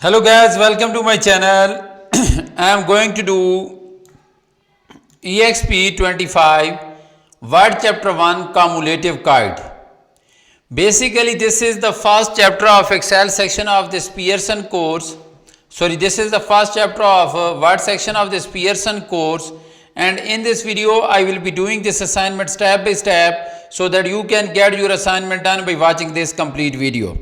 Hello guys, welcome to my channel. I am going to do EXP 25 Word Chapter 1 Cumulative Guide. Basically this is the first chapter of Excel section of this Pearson course. This is the first chapter of Word section of this Pearson course, and in this video I will be doing this assignment step by step so that you can get your assignment done by watching this complete video.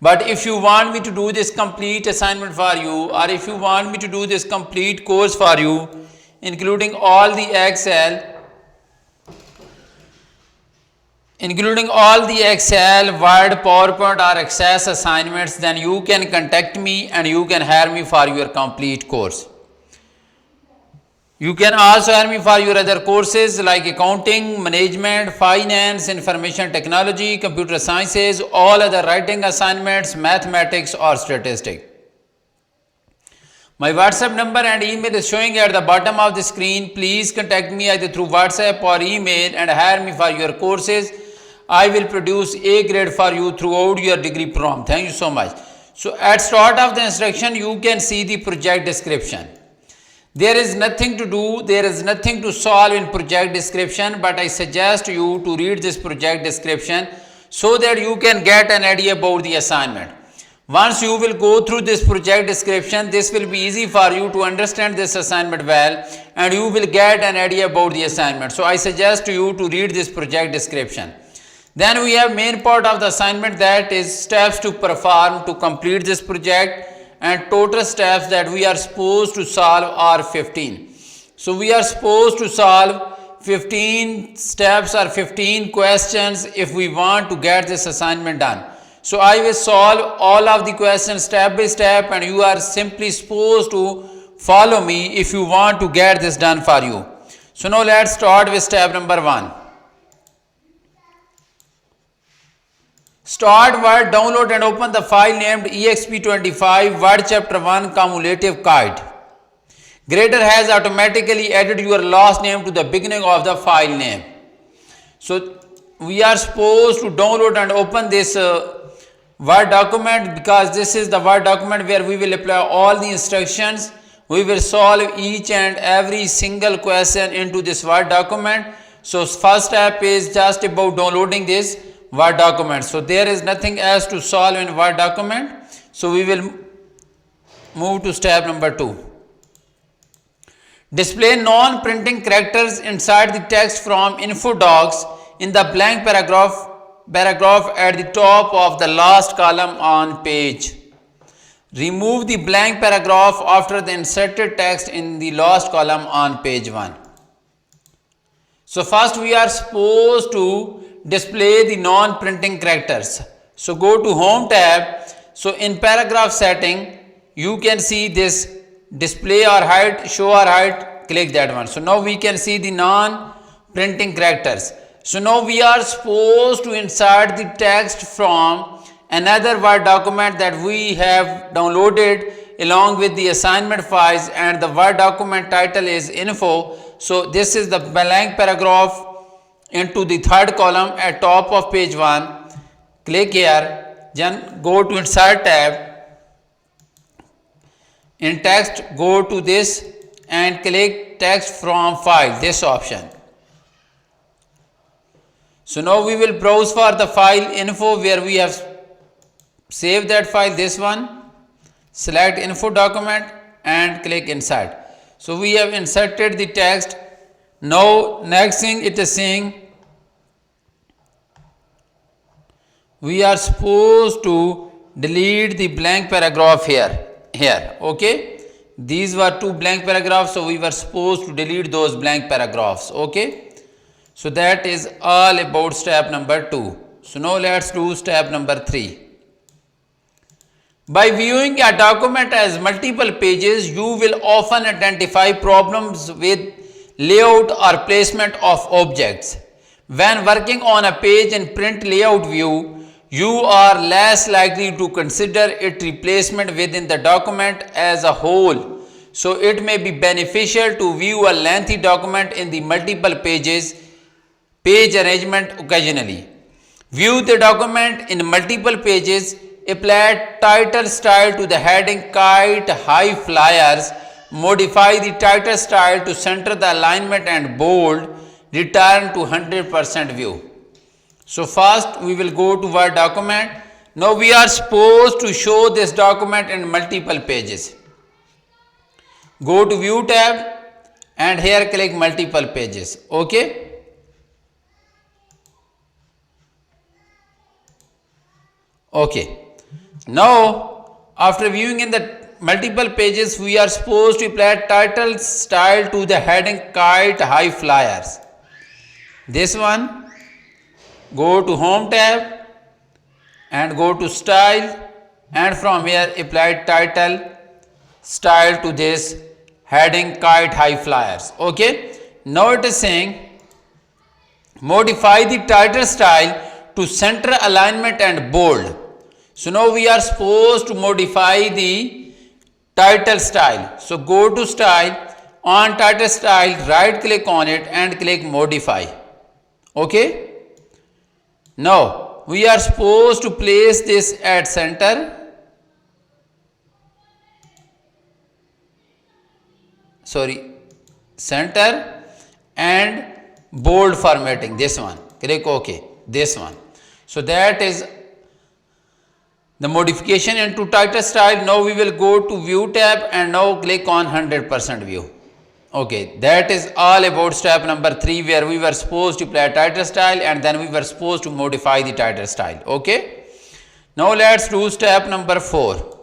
But if you want me to do this complete assignment for you, or if you want me to do this complete course for you, including all the Excel, Word, PowerPoint or Access assignments, then you can contact me and you can hire me for your complete course. You can also hire me for your other courses like accounting, management, finance, information technology, computer sciences, all other writing assignments, mathematics or statistics. My WhatsApp number and email is showing at the bottom of the screen. Please contact me either through WhatsApp or email and hire me for your courses. I will produce A grade for you throughout your degree program. Thank you so much. So at start of the instruction, you can see the project description. There is nothing to do, there is nothing to solve in project description, but I suggest you to read this project description so that you can get an idea about the assignment. Once you will go through this project description, this will be easy for you to understand this assignment well and you will get an idea about the assignment. So I suggest you to read this project description. Then we have main part of the assignment, that is steps to perform to complete this project, and total steps that we are supposed to solve are 15. So we are supposed to solve 15 steps or 15 questions if we want to get this assignment done. So I will solve all of the questions step by step and you are simply supposed to follow me if you want to get this done for you. So now let's start with step number 1. Start Word, download and open the file named EXP25 Word Chapter 1 Cumulative Guide. Grader has automatically added your last name to the beginning of the file name. So we are supposed to download and open this Word document, because this is the Word document where we will apply all the instructions. We will solve each and every single question into this Word document. So first step is just about downloading this Word document. So there is nothing else to solve in Word document. So we will move to step number 2. Display non-printing characters inside the text from info docs in the blank paragraph at the top of the last column on page. Remove the blank paragraph after the inserted text in the last column on page 1. So first we are supposed to display the non-printing characters. So go to Home tab. So in paragraph setting, you can see this display or hide, show or hide, click that one. So now we can see the non-printing characters. So now we are supposed to insert the text from another Word document that we have downloaded along with the assignment files, and the Word document title is info. So this is the blank paragraph into the third column at top of page 1. Click here, then go to insert tab. In text, go to this and click text from file, this option. So now we will browse for the file info where we have saved that file, this one. Select info document and click insert. So we have inserted the text. Now next thing it is saying, we are supposed to delete the blank paragraph here. Okay, these were 2 blank paragraphs, so we were supposed to delete those blank paragraphs. Okay, so that is all about step number 2. So now let's do step number 3. By viewing a document as multiple pages, you will often identify problems with layout or placement of objects. When working on a page in print layout view, you are less likely to consider its replacement within the document as a whole. So it may be beneficial to view a lengthy document in the multiple page arrangement occasionally. View the document in multiple pages apply title style to the heading kite high flyers, modify the title style to center the alignment and bold, return to 100% view. So first we will go to Word document. Now we are supposed to show this document in multiple pages. Go to View tab and here click multiple pages. Okay. Okay. Now after viewing in the multiple pages, we are supposed to apply title style to the heading kite high flyers. This one. Go to Home tab and go to Style, and from here apply title style to this heading kite high flyers. Okay. Now it is saying modify the title style to center alignment and bold. So now we are supposed to modify the title style. So go to Style, on title style, right click on it and click modify. Okay. Now we are supposed to place this at center. Center and bold formatting. This one. Click OK. This one. So that is the modification into title style. Now we will go to View tab and now click on 100% view. Okay, that is all about step number 3, where we were supposed to apply title style and then we were supposed to modify the title style. Okay. Now let's do step number 4.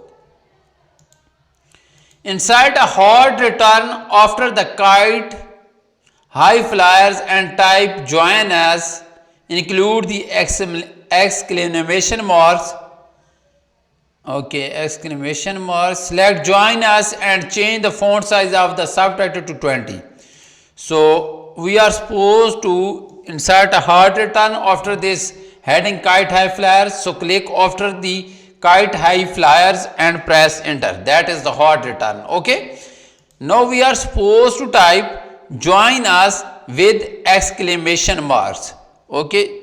Insert a hard return after the kite high flyers and type join us. Include the exclamation marks. Okay, exclamation mark. Select join us and change the font size of the subtitle to 20. So we are supposed to insert a hard return after this heading kite high flyers. So click after the kite high flyers and press enter. That is the hard return. Okay. Now we are supposed to type join us with exclamation marks. Okay.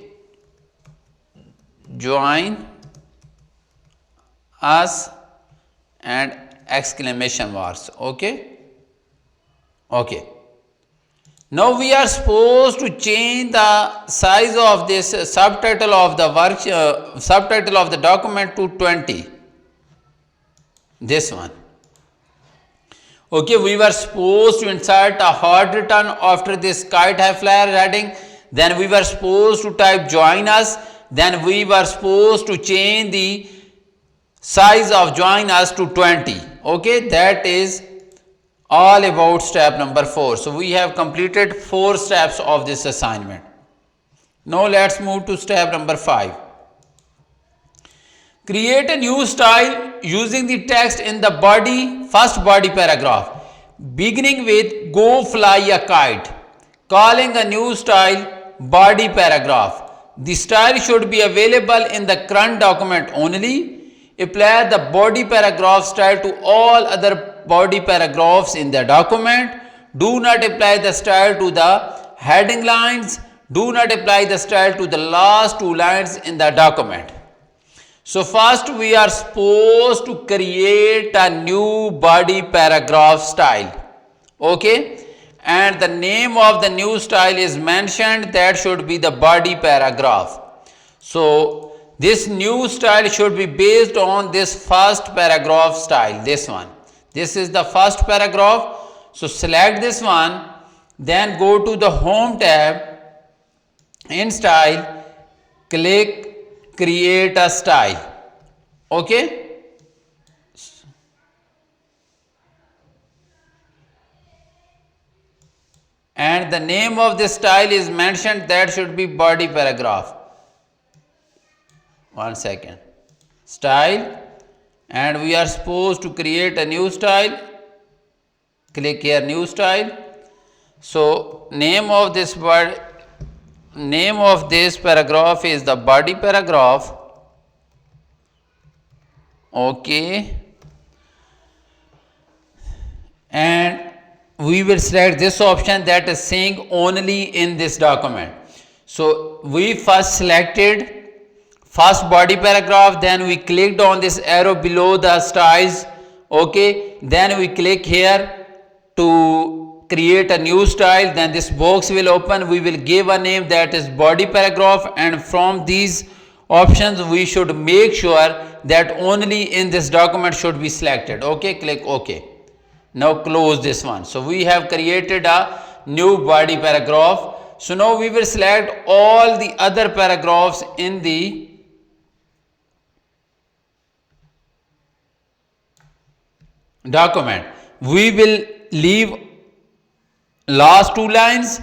Join us and exclamation marks. Okay. Okay. Now we are supposed to change the size of this subtitle of the subtitle of the document to 20. This one. Okay, we were supposed to insert a hard return after this kite high flyer heading. Then we were supposed to type join us. Then we were supposed to change the size of join us to 20. Okay, that is all about step number 4. So we have completed 4 steps of this assignment. Now let's move to step number 5. Create a new style using the text in the first body paragraph, beginning with go fly a kite, calling a new style body paragraph. The style should be available in the current document only. Apply the body paragraph style to all other body paragraphs in the document. Do not apply the style to the heading lines. Do not apply the style to the last 2 lines in the document. So first we are supposed to create a new body paragraph style. Okay. And the name of the new style is mentioned. That should be the body paragraph. So this new style should be based on this first paragraph style. This one. This is the first paragraph. So select this one. Then go to the Home tab. In style, click create a style. Okay. And the name of this style is mentioned. That should be body paragraph. 1 second. Style. And we are supposed to create a new style. Click here new style. So name of this paragraph is the body paragraph. Okay. And we will select this option that is saying only in this document. So we first selected first body paragraph, then we clicked on this arrow below the styles, okay, then we click here to create a new style, then this box will open, we will give a name that is body paragraph, and from these options we should make sure that only in this document should be selected, okay, click ok. Now close this one. So we have created a new body paragraph. So now we will select all the other paragraphs in the document. We will leave last two lines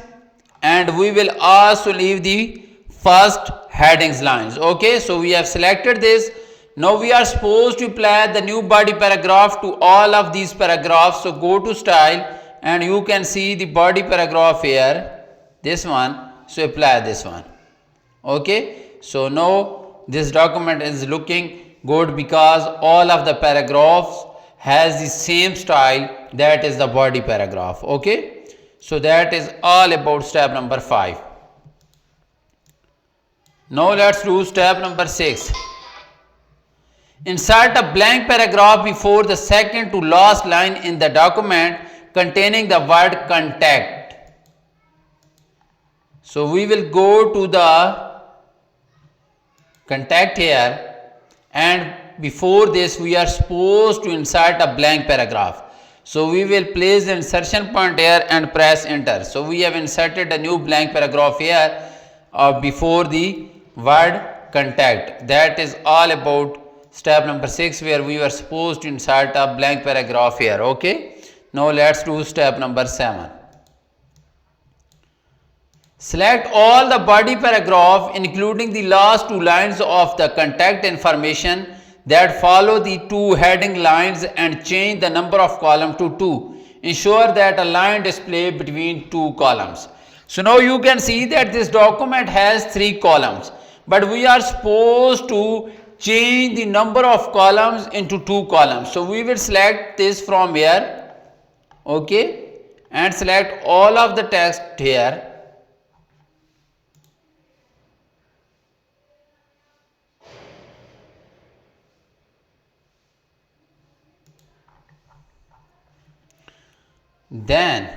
and we will also leave the first headings lines, okay. So we have selected this. Now we are supposed to apply the new body paragraph to all of these paragraphs. So go to style and you can see the body paragraph here, this one. So apply this one, okay. So now this document is looking good because all of the paragraphs has the same style, that is the body paragraph, okay. So that is all about step number 5. Now let's do step number 6. Insert a blank paragraph before the second to last line in the document containing the word contact. So we will go to the contact here, and before this we are supposed to insert a blank paragraph. So we will place the insertion point here and press enter. So we have inserted a new blank paragraph here before the word contact. That is all about step number 6, where we were supposed to insert a blank paragraph here, okay. Now let's do step number 7. Select all the body paragraph including the last two lines of the contact information that follow the two heading lines and change the number of columns to 2. Ensure that a line display between two columns. So now you can see that this document has 3 columns, but we are supposed to change the number of columns into 2 columns. So we will select this from here, okay, and select all of the text here. Then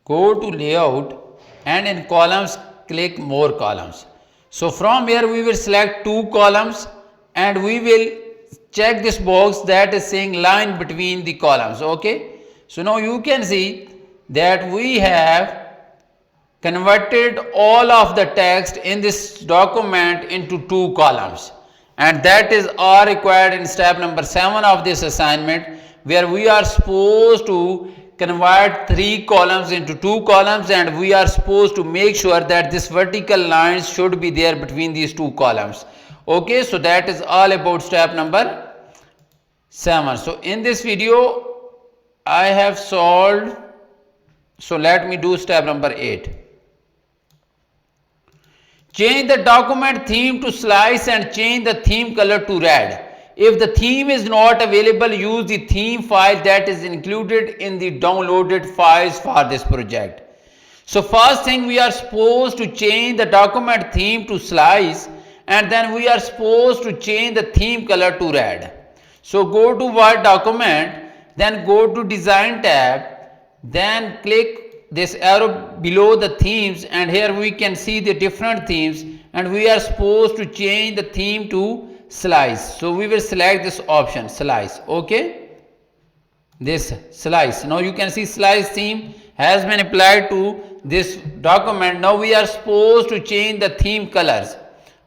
go to layout and in columns click more columns. So from here we will select 2 columns and we will check this box that is saying line between the columns, okay. So now you can see that we have converted all of the text in this document into 2 columns, and that is all required in step number 7 of this assignment, where we are supposed to convert 3 columns into 2 columns, and we are supposed to make sure that this vertical lines should be there between these 2 columns, okay. So that is all about step number 7. So in this video I have solved, so let me do step number 8. Change the document theme to slice and change the theme color to red. If the theme is not available, use the theme file that is included in the downloaded files for this project. So first thing, we are supposed to change the document theme to slice, and then we are supposed to change the theme color to red. So go to Word document, then go to Design tab, then click this arrow below the themes, and here we can see the different themes, and we are supposed to change the theme to slice. So we will select this option, slice, okay, this slice. Now you can see slice theme has been applied to this document. Now we are supposed to change the theme colors,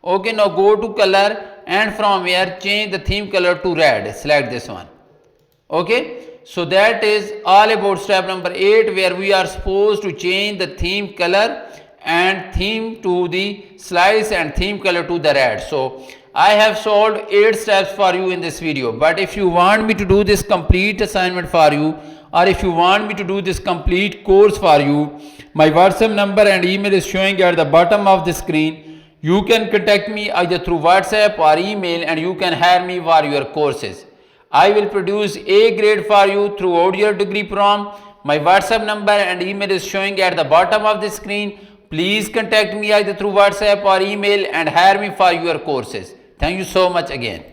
okay. Now go to color and from here change the theme color to red, select this one, okay. So that is all about step number 8, where we are supposed to change the theme color and theme to the slice and theme color to the red. So I have solved 8 steps for you in this video, but if you want me to do this complete assignment for you, or if you want me to do this complete course for you, my WhatsApp number and email is showing at the bottom of the screen. You can contact me either through WhatsApp or email, and you can hire me for your courses. I will produce A grade for you throughout your degree program. My WhatsApp number and email is showing at the bottom of the screen. Please contact me either through WhatsApp or email and hire me for your courses. Thank you so much again.